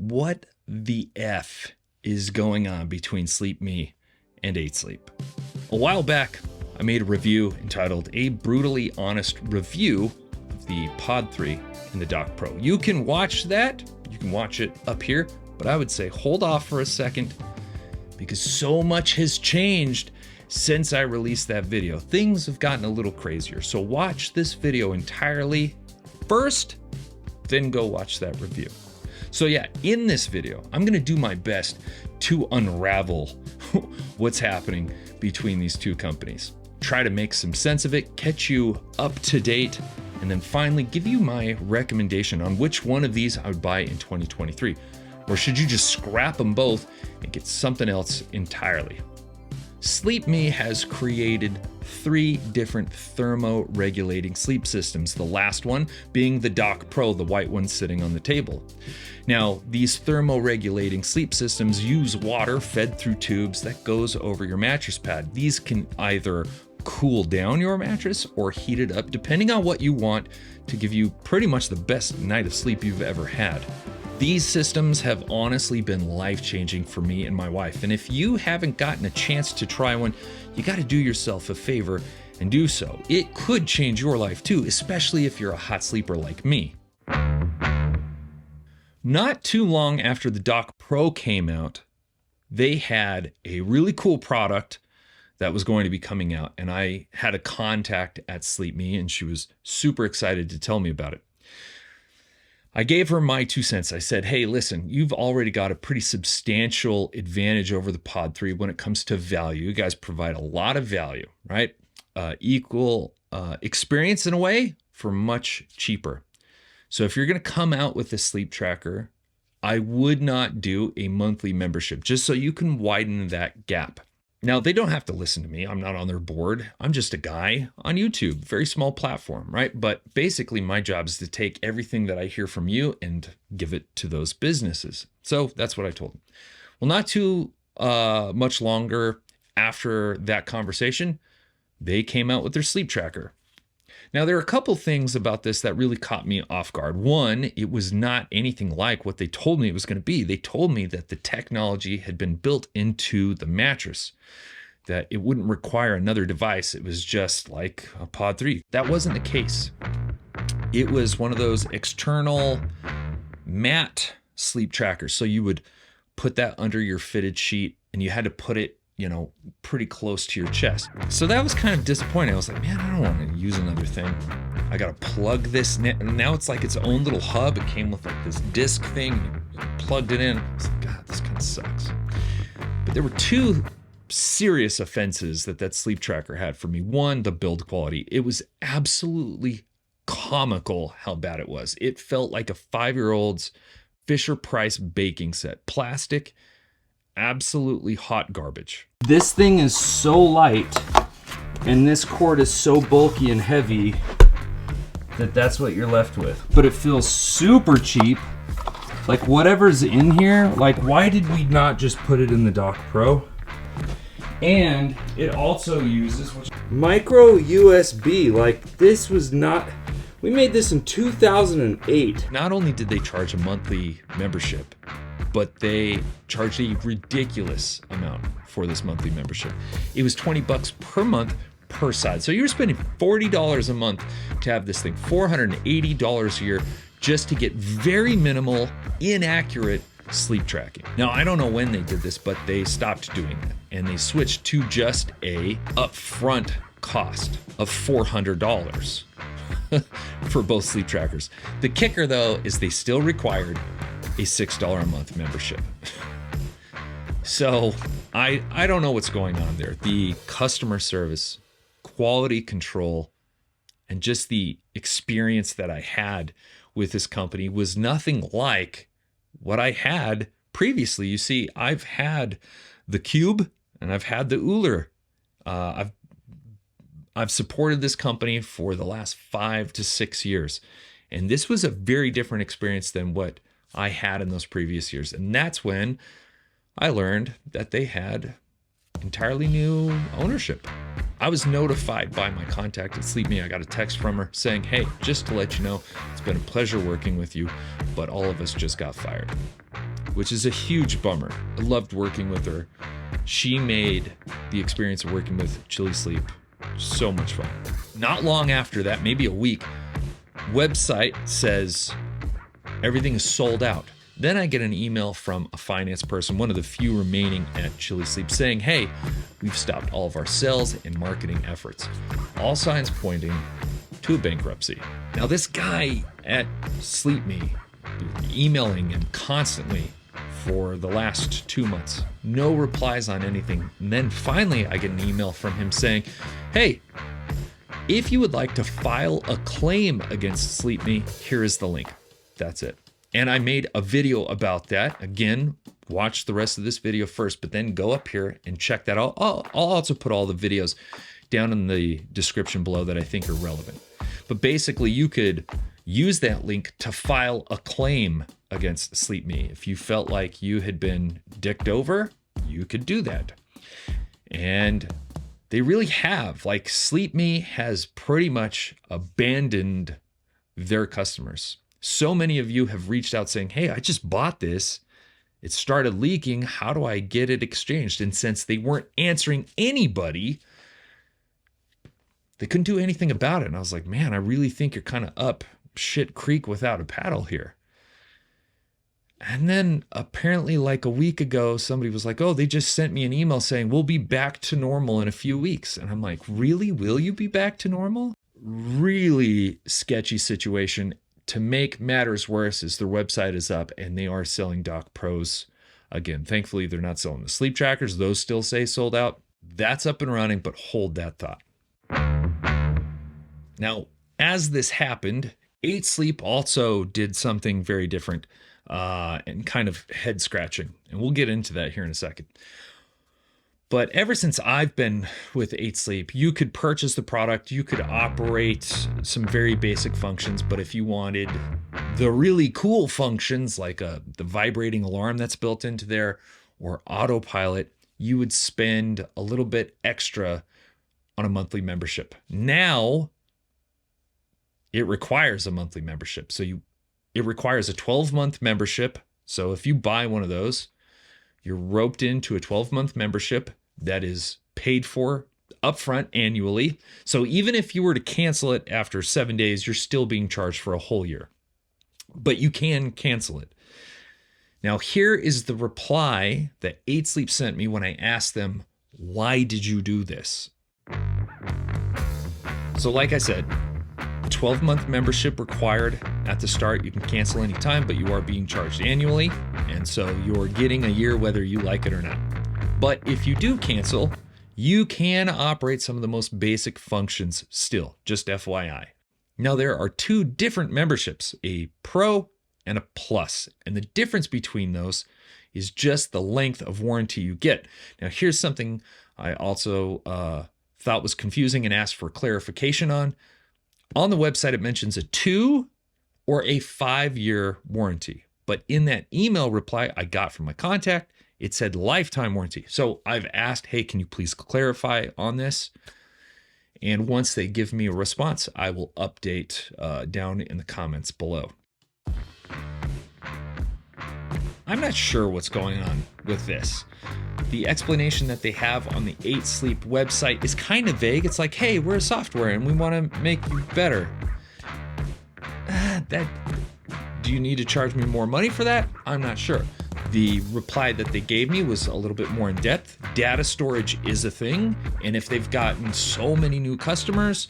What the F is going on between SleepMe and 8Sleep? A while back, I made a review entitled A Brutally Honest Review of the Pod3 and the DockPro. You can watch that. You can watch it up here, but I would say hold off for a second because so much has changed since I released that video. Things have gotten a little crazier. So watch this video entirely first, then go watch that review. So yeah, in this video, I'm gonna do my best to unravel what's happening between these two companies. Try to make some sense of it, catch you up to date, and then finally give you my recommendation on which one of these I would buy in 2023. Or should you just scrap them both and get something else entirely? SleepMe has created 3 different thermo-regulating sleep systems, the last one being the DockPro, the white one sitting on the table. Now, these thermo-regulating sleep systems use water fed through tubes that goes over your mattress pad. These can either cool down your mattress or heat it up, depending on what you want to give you pretty much the best night of sleep you've ever had. These systems have honestly been life-changing for me and my wife. And if you haven't gotten a chance to try one, you got to do yourself a favor and do so. It could change your life too, especially if you're a hot sleeper like me. Not too long after the DockPro came out, they had a really cool product that was going to be coming out. And I had a contact at SleepMe and she was super excited to tell me about it. I gave her my 2 cents. I said, hey, listen, you've already got a pretty substantial advantage over the Pod3 when it comes to value. You guys provide a lot of value, right? Equal experience in a way for much cheaper. So if you're going to come out with a sleep tracker, I would not do a monthly membership just so you can widen that gap. Now, they don't have to listen to me. I'm not on their board. I'm just a guy on YouTube, very small platform, right? But basically my job is to take everything that I hear from you and give it to those businesses. So that's what I told them. Well, not too much longer after that conversation, they came out with their sleep tracker. Now, there are a couple things about this that really caught me off guard. One, it was not anything like what they told me it was going to be. They told me that the technology had been built into the mattress, that it wouldn't require another device. It was just like a Pod3. That wasn't the case. It was one of those external mat sleep trackers. So you would put that under your fitted sheet and you had to put it pretty close to your chest. So that was kind of disappointing. I was like, man, I don't want to use another thing. I got to plug this. Now it's like its own little hub. It came with like this disc thing. You plugged it in. I was like, God, this kind of sucks. But there were 2 serious offenses that sleep tracker had for me. One, the build quality. It was absolutely comical how bad it was. It felt like a 5-year-old's Fisher-Price baking set. Plastic, absolutely hot garbage. This thing is so light and this cord is so bulky and heavy that's what you're left with. But it feels super cheap. Like whatever's in here, like why did we not just put it in the DockPro? And it also uses micro USB. Like this was not, we made this in 2008. Not only did they charge a monthly membership, but they charged a ridiculous amount for this monthly membership. It was $20 per month per side. So you're spending $40 a month to have this thing, $480 a year just to get very minimal, inaccurate sleep tracking. Now, I don't know when they did this, but they stopped doing that and they switched to just a upfront cost of $400 for both sleep trackers. The kicker though is they still required a $6 a month membership. So I don't know what's going on there. The customer service, quality control, and just the experience that I had with this company was nothing like what I had previously. You see, I've had the Cube and I've had the Uller. I've supported this company for the last 5 to 6 years. And this was a very different experience than what I had in those previous years. And that's when I learned that they had entirely new ownership. I was notified by my contact at SleepMe. I got a text from her saying, hey, just to let you know, it's been a pleasure working with you, but all of us just got fired, which is a huge bummer. I loved working with her. She made the experience of working with Chili Sleep so much fun. Not long after that, maybe a week, website says everything is sold out. Then I get an email from a finance person, one of the few remaining at Chili Sleep, saying, hey, we've stopped all of our sales and marketing efforts. All signs pointing to a bankruptcy. Now, this guy at SleepMe, emailing him constantly for the last 2 months, no replies on anything. And then finally, I get an email from him saying, hey, if you would like to file a claim against SleepMe, here is the link. That's it. And I made a video about that. Again, watch the rest of this video first, but then go up here and check that out. I'll also put all the videos down in the description below that I think are relevant. But basically, you could use that link to file a claim against SleepMe. If you felt like you had been dicked over, you could do that. And they really have. Like, SleepMe has pretty much abandoned their customers. So many of you have reached out saying, hey, I just bought this. It started leaking. How do I get it exchanged? And since they weren't answering anybody, they couldn't do anything about it. And I was like, man, I really think you're kind of up shit creek without a paddle here. And then apparently like a week ago, somebody was like, oh, they just sent me an email saying we'll be back to normal in a few weeks. And I'm like, really? Will you be back to normal? Really sketchy situation. To make matters worse is their website is up and they are selling DockPros again. Thankfully, they're not selling the sleep trackers. Those still say sold out. That's up and running, but hold that thought. Now, as this happened, 8Sleep also did something very different and kind of head scratching. And we'll get into that here in a second. But ever since I've been with 8Sleep, you could purchase the product, you could operate some very basic functions, but if you wanted the really cool functions like the vibrating alarm that's built into there or autopilot, you would spend a little bit extra on a monthly membership. Now, it requires a monthly membership. So it requires a 12-month membership. So if you buy one of those, you're roped into a 12-month membership that is paid for upfront annually. So even if you were to cancel it after 7 days, you're still being charged for a whole year. But you can cancel it. Now, here is the reply that 8Sleep sent me when I asked them, why did you do this? So like I said, 12-month membership required at the start. You can cancel anytime, but you are being charged annually. And so you're getting a year whether you like it or not. But if you do cancel, you can operate some of the most basic functions still, just FYI. Now, there are two different memberships, a Pro and a Plus. And the difference between those is just the length of warranty you get. Now, here's something I also thought was confusing and asked for clarification on. On the website, it mentions a 2 or a 5-year warranty. But in that email reply I got from my contact, it said lifetime warranty. So I've asked, hey, can you please clarify on this? And once they give me a response, I will update down in the comments below. I'm not sure what's going on with this. The explanation that they have on the 8Sleep website is kind of vague. It's like, hey, we're a software and we want to make you better. Do you need to charge me more money for that? I'm not sure. The reply that they gave me was a little bit more in depth. Data storage is a thing, and if they've gotten so many new customers,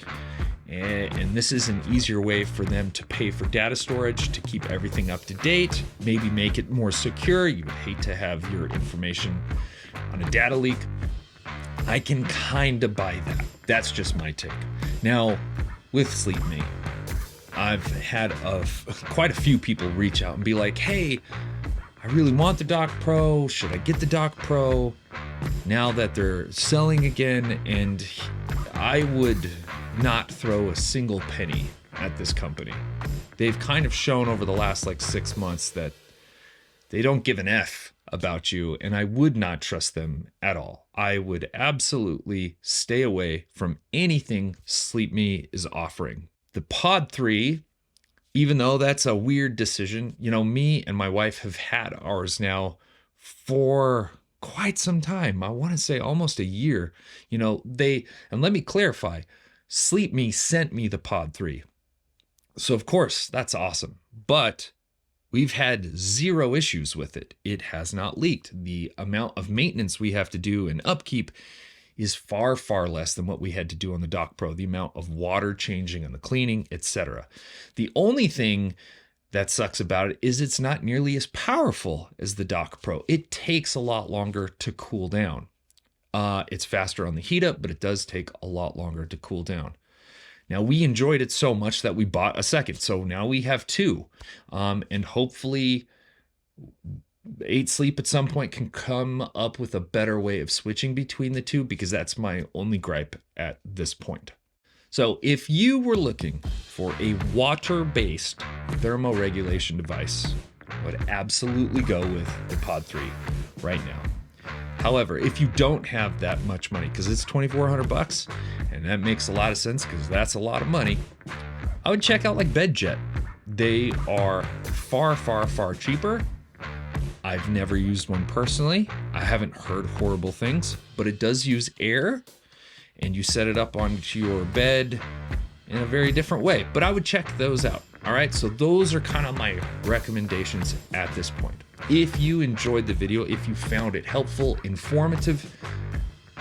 and this is an easier way for them to pay for data storage to keep everything up to date, maybe make it more secure. You would hate to have your information on a data leak. I can kind of buy that. That's just my take. Now, with SleepMe, I've had quite a few people reach out and be like, hey, I really want the DockPro. Should I get the DockPro now that they're selling again? And I would not throw a single penny at this company. They've kind of shown over the last 6 months that they don't give an F about you, and I would not trust them at all. I would absolutely stay away from anything SleepMe is offering. The Pod 3, even though that's a weird decision, me and my wife have had ours now for quite some time. I want to say almost a year. And let me clarify, SleepMe sent me the Pod 3. So of course, that's awesome. But we've had zero issues with it. It has not leaked. The amount of maintenance we have to do and upkeep is far, far less than what we had to do on the DockPro. The amount of water changing and the cleaning, etc. The only thing that sucks about it is it's not nearly as powerful as the DockPro. It takes a lot longer to cool down. It's faster on the heat up, but it does take a lot longer to cool down. Now, we enjoyed it so much that we bought a second. So now we have two. And hopefully 8Sleep at some point can come up with a better way of switching between the two, because that's my only gripe at this point. So if you were looking for a water-based thermoregulation device, I would absolutely go with the Pod 3 right now. However, if you don't have that much money, because it's $2,400, and that makes a lot of sense because that's a lot of money, I would check out like BedJet. They are far, far, far cheaper. I've never used one personally. I haven't heard horrible things, but it does use air, and you set it up onto your bed in a very different way. But I would check those out. All right, so those are kind of my recommendations at this point. If you enjoyed the video, if you found it helpful, informative,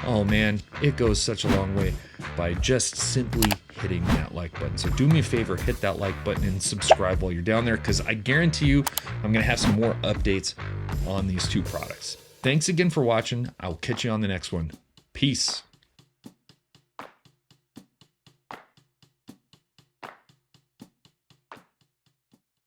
oh man, it goes such a long way by just simply hitting that like button. So do me a favor, hit that like button and subscribe while you're down there, because I guarantee you I'm gonna have some more updates on these two products. Thanks again for watching. I'll catch you on the next one. Peace.